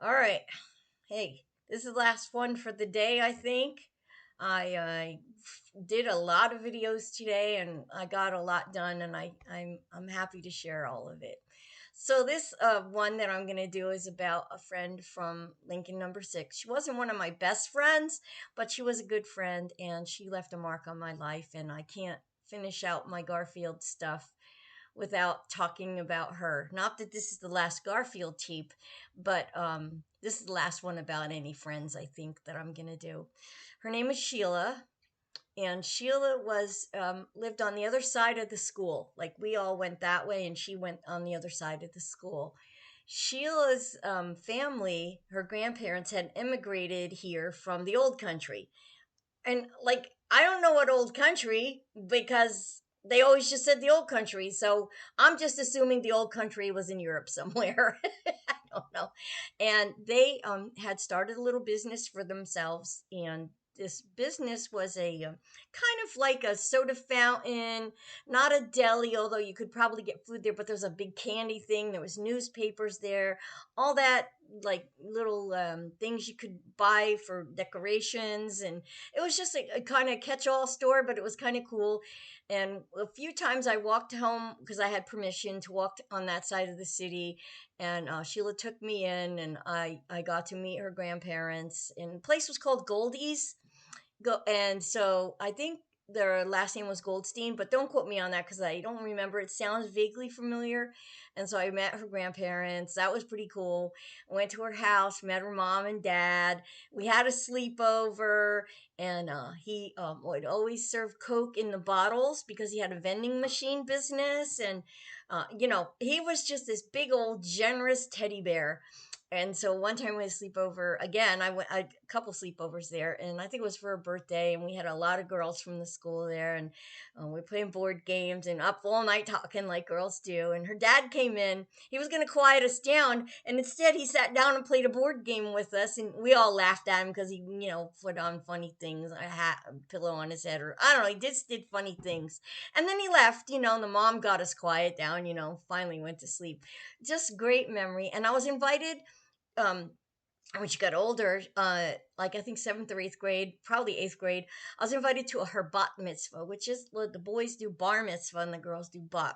All right. Hey, this is the last one for the day, I think. I did a lot of videos today and I got a lot done and I'm happy to share all of it. So this one that I'm going to do is about a friend from Lincoln number 6. She wasn't one of my best friends, but she was a good friend and she left a mark on my life and I can't finish out my Garfield stuff without talking about her. Not that this is the last Garfield tape, but this is the last one about any friends I think that I'm gonna do. Her name is Sheila, and Sheila was lived on the other side of the school. Like we all went that way, and she went on the other side of the school. Sheila's family, her grandparents had immigrated here from the old country, and like I don't know what old country because they always just said the old country. So I'm just assuming the old country was in Europe somewhere. I don't know. And they had started a little business for themselves, and this business was a kind of like a soda fountain, not a deli, although you could probably get food there. But there's a big candy thing. There was newspapers there, all that like little things you could buy for decorations, and it was just a kind of catch-all store, but it was kind of cool. And a few times I walked home because I had permission to walk on that side of the city, and Sheila took me in, and I got to meet her grandparents. And the place was called Goldie's. And so I think their last name was Goldstein, but don't quote me on that because I don't remember. It sounds vaguely familiar. And so I met her grandparents. That was pretty cool. I went to her house, met her mom and dad. We had a sleepover, and he would always serve Coke in the bottles because he had a vending machine business. And, he was just this big old generous teddy bear. And so one time we had a sleepover again. I went a couple sleepovers there, and I think it was for her birthday. And we had a lot of girls from the school there, and we were playing board games and up all night talking like girls do. And her dad came in. He was going to quiet us down, and instead he sat down and played a board game with us. And we all laughed at him because he, put on funny things, a hat, a pillow on his head, or I don't know. He just did funny things, and then he left. And the mom got us quiet down. Finally went to sleep. Just great memory. And I was invited um when she got older, like I think seventh or eighth grade, probably eighth grade, I was invited to her bat mitzvah, which is what the boys do bar mitzvah and the girls do bat.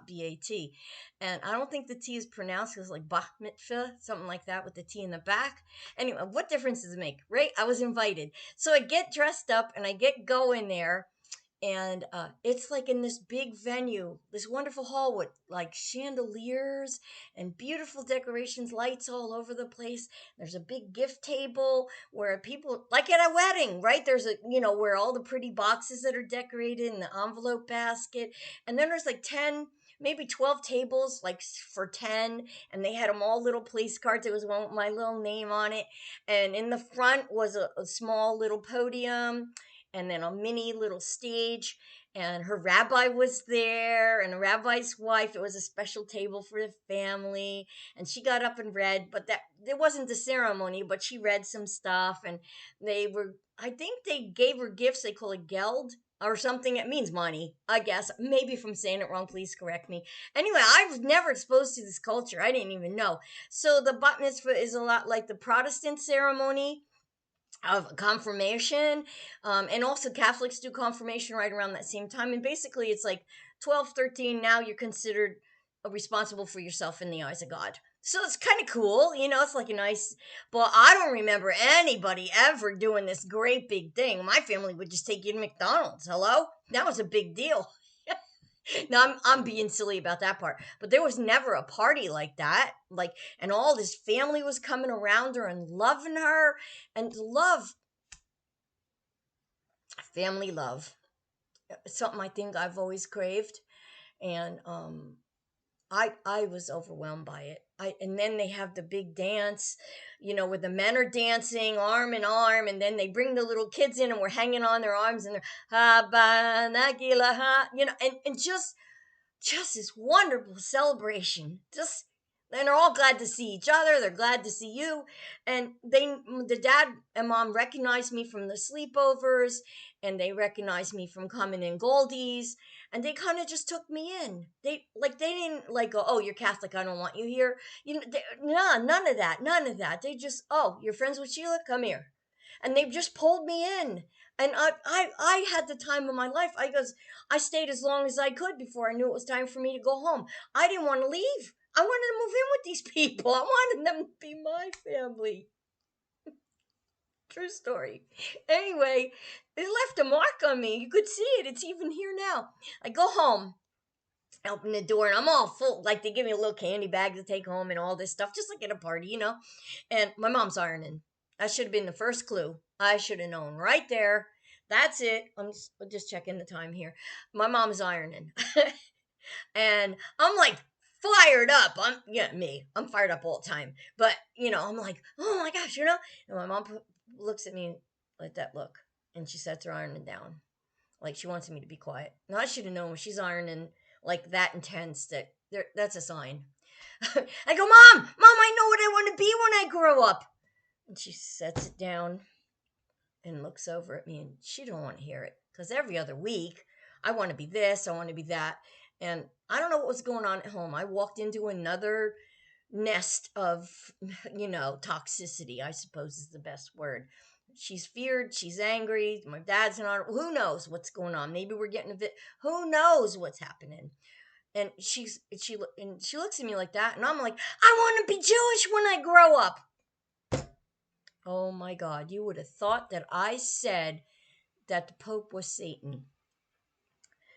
And I don't think the T is pronounced because like bat mitzvah, something like that with the T in the back. Anyway, what difference does it make, right? I was invited. So I get dressed up and I get going there, and it's like in this big venue, this wonderful hall with like chandeliers and beautiful decorations, lights all over the place. There's a big gift table where people, like at a wedding, right? There's where all the pretty boxes that are decorated in the envelope basket. And then there's like 10, maybe 12 tables, like for 10. And they had them all little place cards. There was one with my little name on it. And in the front was a small little podium, and then a mini little stage, and her rabbi was there, and the rabbi's wife. It was a special table for the family, and she got up and read, but that it wasn't the ceremony, but she read some stuff. And they were, I think they gave her gifts. They call it geld or something. It means money, I guess. Maybe if I'm saying it wrong, please correct me. Anyway, I was never exposed to this culture. I didn't even know. So the bat mitzvah is a lot like the Protestant ceremony of confirmation. And also Catholics do confirmation right around that same time. And basically it's like 12, 13. Now you're considered responsible for yourself in the eyes of God. So it's kind of cool. It's like a nice, but I don't remember anybody ever doing this great big thing. My family would just take you to McDonald's. Hello? That was a big deal. Now I'm being silly about that part, but there was never a party like that. Like, and all this family was coming around her and loving her, and love, family love, something I think I've always craved. And I was overwhelmed by it. And then they have the big dance, where the men are dancing arm in arm, and then they bring the little kids in, and we're hanging on their arms, and they're ha ba nagila ha, and just this wonderful celebration. Just And they're all glad to see each other. They're glad to see you. And the dad and mom recognized me from the sleepovers, and they recognized me from coming in Goldies, and they kind of just took me in. They didn't like go, oh, you're Catholic, I don't want you here. No, none of that, none of that. They just, oh, you're friends with Sheila, come here, and they just pulled me in. And I had the time of my life. I stayed as long as I could before I knew it was time for me to go home. I didn't want to leave. I wanted to move in with these people. I wanted them to be my family. True story. Anyway, it left a mark on me. You could see it. It's even here now. I go home, open the door, and I'm all full. Like, they give me a little candy bag to take home and all this stuff, just like at a party, you know? And my mom's ironing. That should have been the first clue. I should have known right there. That's it. I'm just checking the time here. My mom's ironing. And I'm like fired up. I'm fired up all the time. But I'm like, oh my gosh, And my mom looks at me like that look, and she sets her ironing down, like she wants me to be quiet. Now I should have known when she's ironing like that intense that's a sign. I go, Mom, I know what I want to be when I grow up. And she sets it down and looks over at me, and she don't want to hear it because every other week I want to be this, I want to be that, and I don't know what was going on at home. I walked into another nest of toxicity, I suppose is the best word. She's feared, she's angry, my dad's not, who knows what's going on. Maybe we're getting a bit, who knows what's happening. And she looks at me like that, and I'm like, I want to be Jewish when I grow up. Oh my God, you would have thought that I said that the Pope was Satan.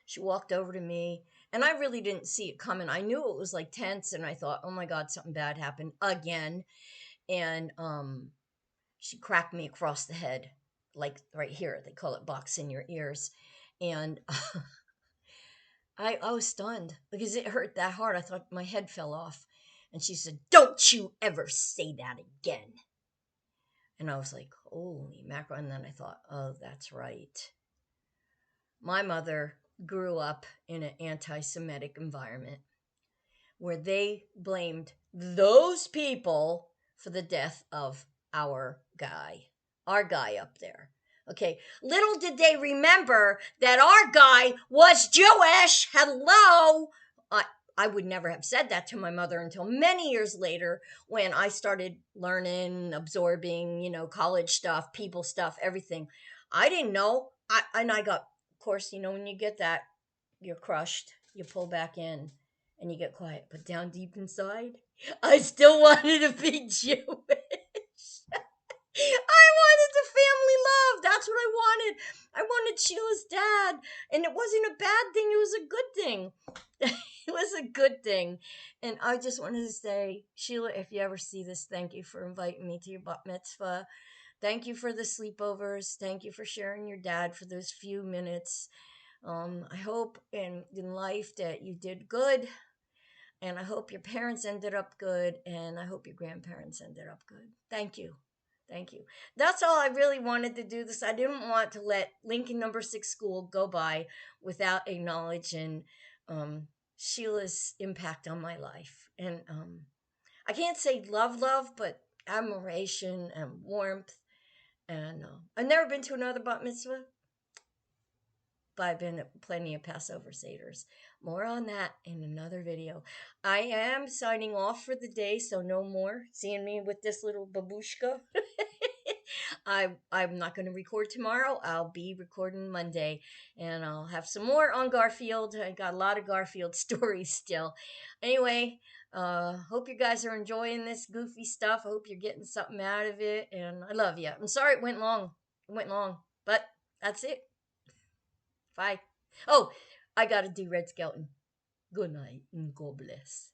She walked over to me, and I really didn't see it coming. I knew it was like tense, and I thought, oh my God, something bad happened again. And she cracked me across the head, like right here. They call it box in your ears. And I was stunned because it hurt that hard. I thought my head fell off. And she said, don't you ever say that again. And I was like, holy mackerel. And then I thought, oh, that's right. My mother grew up in an anti Semitic environment where they blamed those people for the death of our guy up there. Okay, little did they remember that our guy was Jewish. Hello. I would never have said that to my mother until many years later when I started learning, absorbing, college stuff, people stuff, everything. I didn't know. I got, of course, when you get that, you're crushed. You pull back in and you get quiet. But down deep inside, I still wanted to be Jewish. I wanted the family love. That's what I wanted. I wanted Sheila's dad. And it wasn't a bad thing. It was a good thing. It was a good thing. And I just wanted to say, Sheila, if you ever see this, thank you for inviting me to your bat mitzvah. Thank you for the sleepovers. Thank you for sharing your dad for those few minutes. I hope in life that you did good. And I hope your parents ended up good. And I hope your grandparents ended up good. Thank you. Thank you. That's all I really wanted to do this. I didn't want to let Lincoln Number 6 School go by without acknowledging Sheila's impact on my life. And I can't say love, but admiration and warmth. And I've never been to another bat mitzvah, but I've been at plenty of Passover Seders. More on that in another video. I am signing off for the day, so no more seeing me with this little babushka. I'm not going to record tomorrow. I'll be recording Monday, and I'll have some more on Garfield. I got a lot of Garfield stories still. Anyway, hope you guys are enjoying this goofy stuff. I hope you're getting something out of it, and I love you. I'm sorry it went long. But that's it. Bye. Oh, I got to do Red Skelton. Good night and God bless.